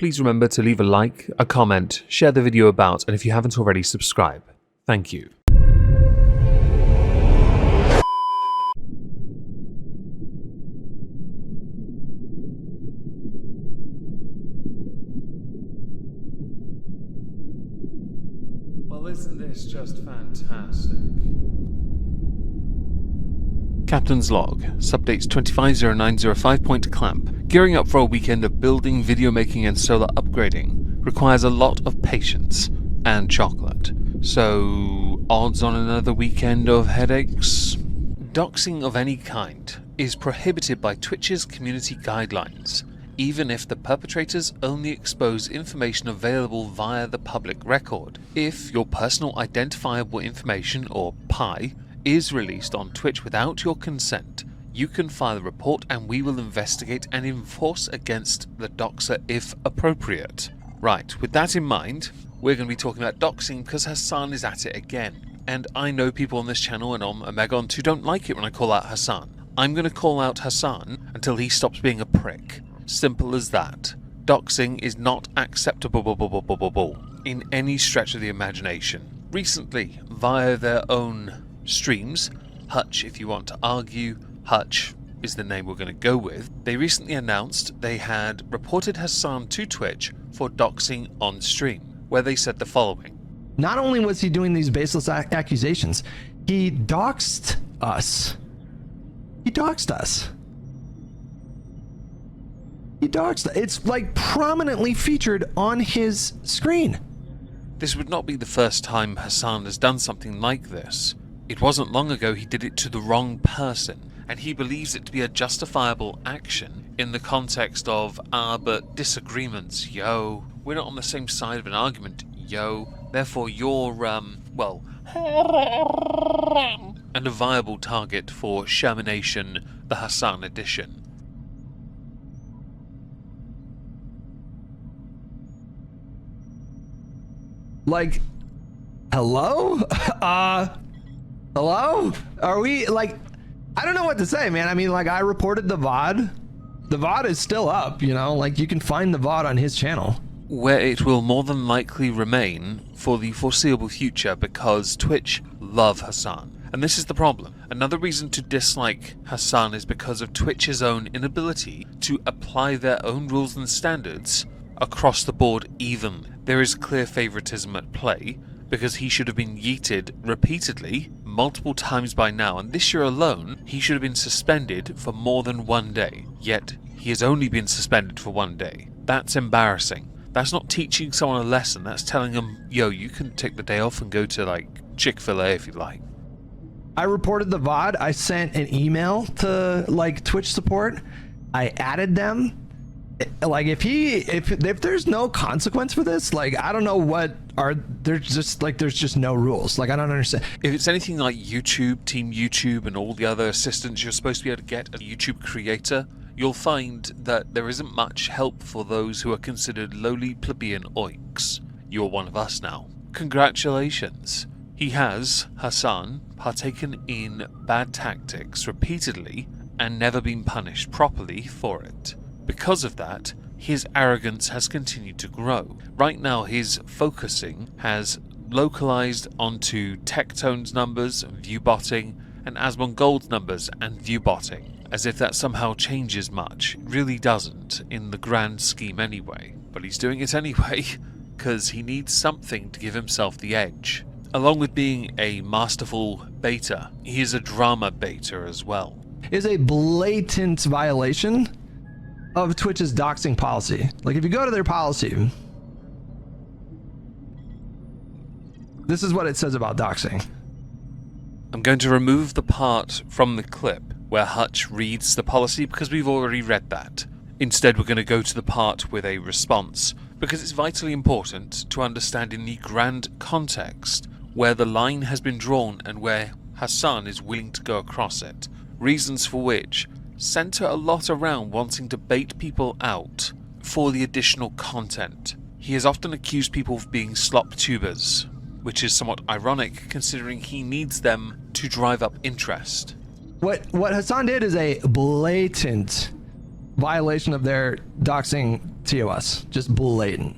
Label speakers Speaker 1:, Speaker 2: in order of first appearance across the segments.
Speaker 1: Please remember to leave a like, a comment, share the video about, and if you haven't already, subscribe. Thank you. Well, isn't this just fantastic? Captain's log, subdates 250905 point clamp. Gearing up for a weekend of building, video making and solar upgrading requires a lot of patience and chocolate. So, odds on another weekend of headaches? Doxing of any kind is prohibited by Twitch's community guidelines, even if the perpetrators only expose information available via the public record. If your personal identifiable information, or PI, is released on Twitch without your consent, you can file a report and we will investigate and enforce against the doxer if appropriate. Right, with that in mind, we're going to be talking about doxing because Hasan is at it again. And I know people on this channel and on Omegon who don't like it when I call out Hasan. I'm going to call out Hasan until he stops being a prick. Simple as that. Doxing is not acceptable in any stretch of the imagination. Recently, via their own streams, Hutch if you want to argue, Hutch is the name we're going to go with, they recently announced they had reported Hasan to Twitch for doxing on stream, where they said the following.
Speaker 2: Not only was he doing these baseless accusations, he doxed us. He doxed us. He doxed us. It's like prominently featured on his screen.
Speaker 1: This would not be the first time Hasan has done something like this. It wasn't long ago he did it to the wrong person, and he believes it to be a justifiable action in the context of, but disagreements, yo. We're not on the same side of an argument, yo. Therefore you're, well, and a viable target for Shermanation, the Hasan edition.
Speaker 2: Like, hello? Hello? Are we, like, I don't know what to say, man. I mean, like, I reported the VOD. The VOD is still up, you know? Like, you can find the VOD on his channel.
Speaker 1: Where it will more than likely remain for the foreseeable future because Twitch love Hasan. And this is the problem. Another reason to dislike Hasan is because of Twitch's own inability to apply their own rules and standards across the board evenly. There is clear favoritism at play, because he should have been yeeted repeatedly, multiple times by now, and this year alone, he should have been suspended for more than 1 day. Yet, he has only been suspended for 1 day. That's embarrassing. That's not teaching someone a lesson, that's telling them, yo, you can take the day off and go to, like, Chick-fil-A if you like.
Speaker 2: I reported the VOD, I sent an email to, like, Twitch support, I added them. Like, if there's no consequence for this, like, I don't know what there's just no rules. Like, I don't understand.
Speaker 1: If it's anything like YouTube, Team YouTube, and all the other assistants you're supposed to be able to get as a YouTube creator, you'll find that there isn't much help for those who are considered lowly plebeian oiks. You're one of us now. Congratulations. He has, Hasan, partaken in bad tactics repeatedly and never been punished properly for it. Because of that, his arrogance has continued to grow. Right now, his focusing has localized onto Tectone's numbers, viewbotting, and Asmongold's numbers and viewbotting, as if that somehow changes much. It really doesn't, in the grand scheme anyway. But he's doing it anyway, because he needs something to give himself the edge. Along with being a masterful baiter, he is a drama baiter as well.
Speaker 2: Is a blatant violation of Twitch's doxing policy. Like, if you go to their policy, this is what it says about doxing.
Speaker 1: I'm going to remove the part from the clip where Hutch reads the policy because we've already read that. Instead, we're going to go to the part with a response because it's vitally important to understand in the grand context where the line has been drawn and where Hasan is willing to go across it. Reasons for which center a lot around wanting to bait people out for the additional content. He has often accused people of being slop tubers, which is somewhat ironic considering he needs them to drive up interest.
Speaker 2: What Hasan did is a blatant violation of their doxing TOS. Just blatant.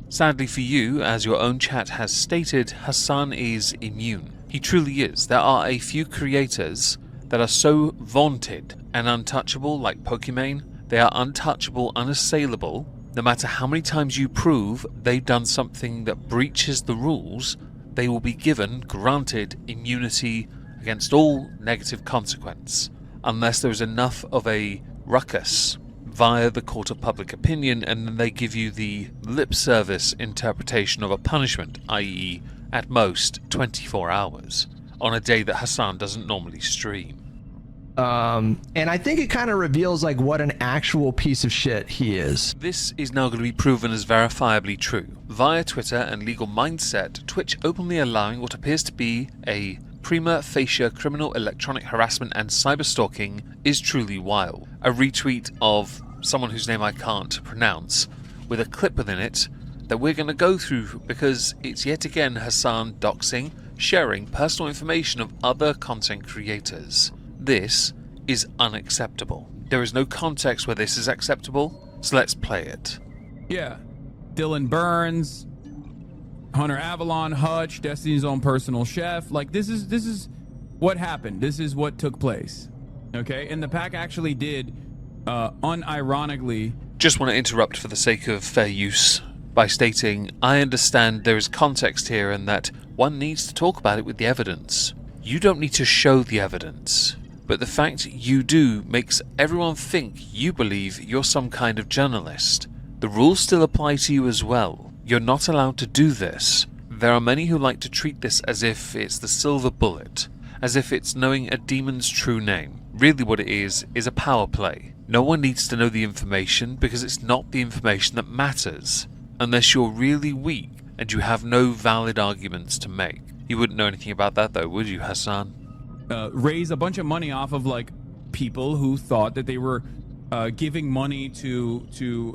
Speaker 1: Sadly for you, as your own chat has stated, Hasan is immune. He truly is. There are a few creators that are so vaunted and untouchable, like Pokimane. They are untouchable, unassailable. No matter how many times you prove they've done something that breaches the rules, they will be granted immunity against all negative consequence, unless there is enough of a ruckus via the court of public opinion, and then they give you the lip service interpretation of a punishment, i.e. at most 24 hours, on a day that Hasan doesn't normally stream.
Speaker 2: And I think it kind of reveals like what an actual piece of shit he is.
Speaker 1: This is now going to be proven as verifiably true. Via Twitter and Legal Mindset, Twitch openly allowing what appears to be a prima facie criminal electronic harassment and cyberstalking is truly wild. A retweet of someone whose name I can't pronounce, with a clip within it that we're going to go through because it's yet again Hasan doxing, sharing personal information of other content creators. This is unacceptable. There is no context where this is acceptable, so let's play it.
Speaker 3: Yeah. Dylan Burns, Hunter Avalon, Hutch, Destiny's own personal chef. Like, this is what happened. This is what took place. Okay? And the pack actually did, unironically...
Speaker 1: Just want to interrupt for the sake of fair use by stating, I understand there is context here and that one needs to talk about it with the evidence. You don't need to show the evidence. But the fact you do makes everyone think you believe you're some kind of journalist. The rules still apply to you as well. You're not allowed to do this. There are many who like to treat this as if it's the silver bullet, as if it's knowing a demon's true name. Really what it is a power play. No one needs to know the information because it's not the information that matters. Unless you're really weak and you have no valid arguments to make. You wouldn't know anything about that though, would you, Hasan?
Speaker 3: Raise a bunch of money off of like people who thought that they were giving money to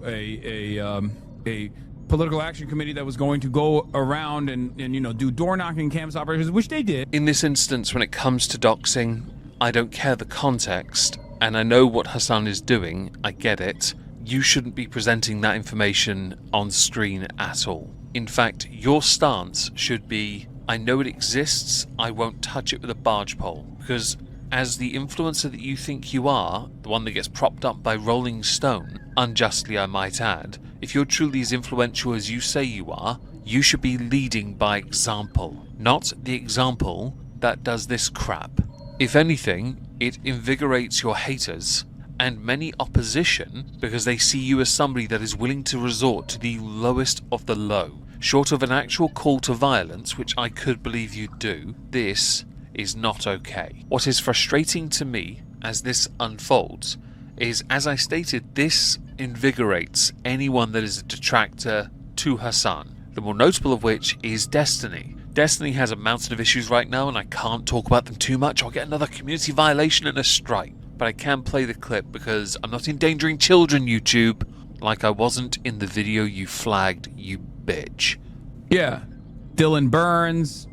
Speaker 3: a political action committee that was going to go around and you know, do door knocking campus operations, which they did.
Speaker 1: In this instance, when it comes to doxing, I don't care the context, and I know what Hasan is doing. I get it. You shouldn't be presenting that information on screen at all. In fact, your stance should be, I know it exists, I won't touch it with a barge pole, because as the influencer that you think you are, the one that gets propped up by Rolling Stone, unjustly I might add, if you're truly as influential as you say you are, you should be leading by example, not the example that does this crap. If anything, it invigorates your haters and many opposition because they see you as somebody that is willing to resort to the lowest of the low. Short of an actual call to violence, which I could believe you do, this is not okay. What is frustrating to me as this unfolds is, as I stated, this invigorates anyone that is a detractor to Hasan. The more notable of which is Destiny. Destiny has a mountain of issues right now and I can't talk about them too much. I'll get another community violation and a strike. But I can play the clip because I'm not endangering children, YouTube, like I wasn't in the video you flagged, you bitch.
Speaker 3: Yeah. Dylan Burns,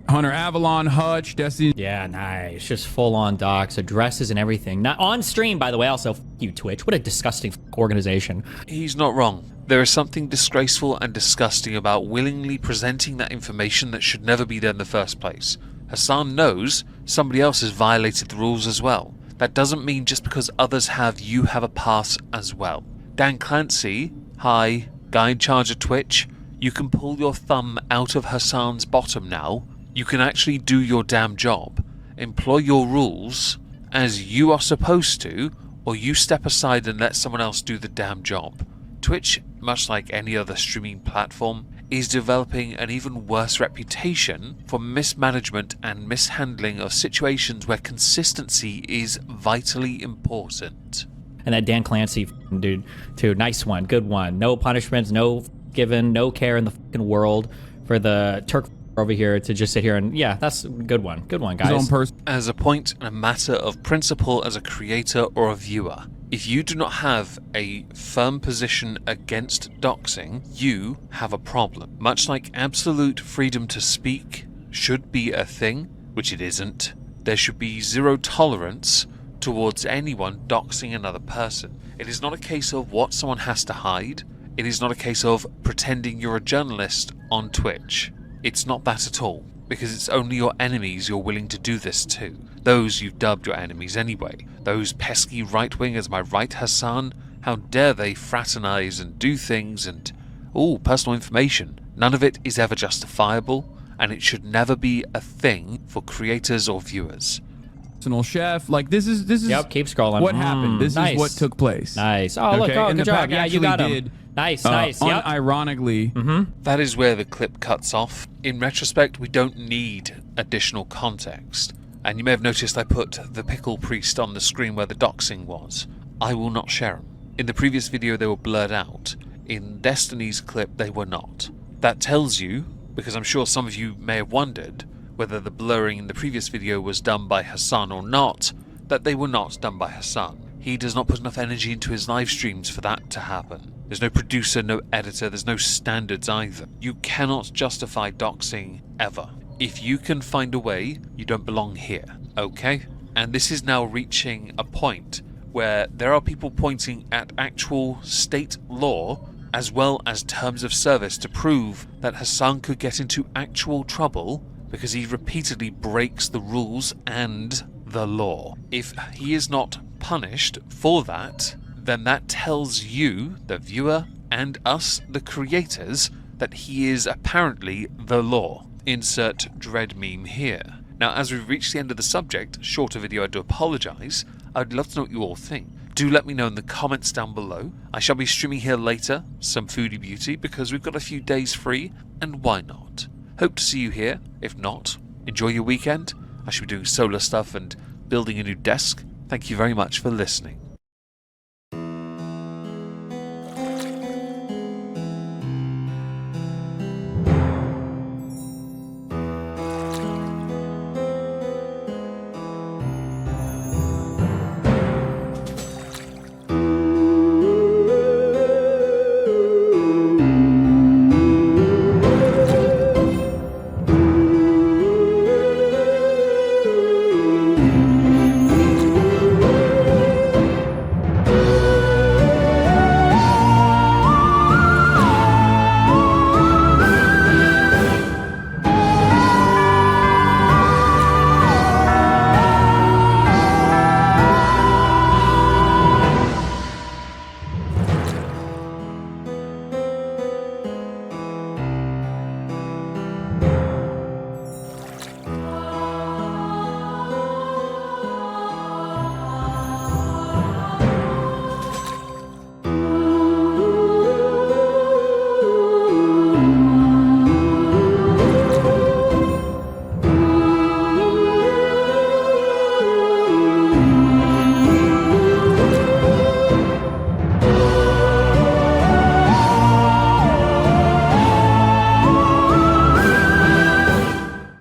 Speaker 3: Hunter Avalon, Hutch, Destiny.
Speaker 4: Yeah, nice. Just full-on docs, addresses and everything. Not on stream, by the way. Also, you, Twitch. What a disgusting organization.
Speaker 1: He's not wrong. There is something disgraceful and disgusting about willingly presenting that information that should never be there in the first place. Hasan knows somebody else has violated the rules as well. That doesn't mean just because others have, you have a pass as well. Dan Clancy, hi, guy in charge of Twitch, you can pull your thumb out of Hasan's bottom now. You can actually do your damn job. Employ your rules as you are supposed to, or you step aside and let someone else do the damn job. Twitch, much like any other streaming platform, is developing an even worse reputation for mismanagement and mishandling of situations where consistency is vitally important.
Speaker 4: And that Dan Clancy dude, too. Nice one. Good one. No punishments, no given, no care in the fucking world for the Turk over here to just sit here and, yeah, that's a good one. Good one, guys.
Speaker 1: As a point and a matter of principle as a creator or a viewer, if you do not have a firm position against doxing, you have a problem. Much like absolute freedom to speak should be a thing, which it isn't, there should be zero tolerance towards anyone doxing another person. It is not a case of what someone has to hide. It is not a case of pretending you're a journalist on Twitch. It's not that at all, because it's only your enemies you're willing to do this to. Those you've dubbed your enemies anyway. Those pesky right-wingers, am I right, Hasan? How dare they fraternize and do things and... personal information. None of it is ever justifiable, and it should never be a thing for creators or viewers.
Speaker 3: Personal chef, like this is
Speaker 4: Yep, keep scrolling.
Speaker 3: what happened. This
Speaker 4: nice.
Speaker 3: is what took place.
Speaker 4: Nice. Oh, look,
Speaker 3: and
Speaker 4: good
Speaker 3: the
Speaker 4: job.
Speaker 3: pack
Speaker 4: Yeah, you
Speaker 3: actually
Speaker 4: got him.
Speaker 3: did,
Speaker 4: Nice. Yep.
Speaker 3: unironically,
Speaker 1: That is where the clip cuts off. In retrospect, we don't need additional context. And you may have noticed I put the pickle priest on the screen where the doxing was. I will not share them. In the previous video they were blurred out. In Destiny's clip they were not. That tells you, because I'm sure some of you may have wondered whether the blurring in the previous video was done by Hasan or not, that they were not done by Hasan. He does not put enough energy into his live streams for that to happen. There's no producer, no editor, there's no standards either. You cannot justify doxing ever. If you can find a way, you don't belong here, okay? And this is now reaching a point where there are people pointing at actual state law as well as terms of service to prove that Hasan could get into actual trouble because he repeatedly breaks the rules and the law. If he is not punished for that, then that tells you, the viewer, and us, the creators, that he is apparently the law. Insert dread meme here. Now, as we've reached the end of the subject, shorter video, I do apologise. I'd love to know what you all think. Do let me know in the comments down below. I shall be streaming here later, some foodie beauty, because we've got a few days free, and why not? Hope to see you here. If not, enjoy your weekend. I shall be doing solar stuff and building a new desk. Thank you very much for listening.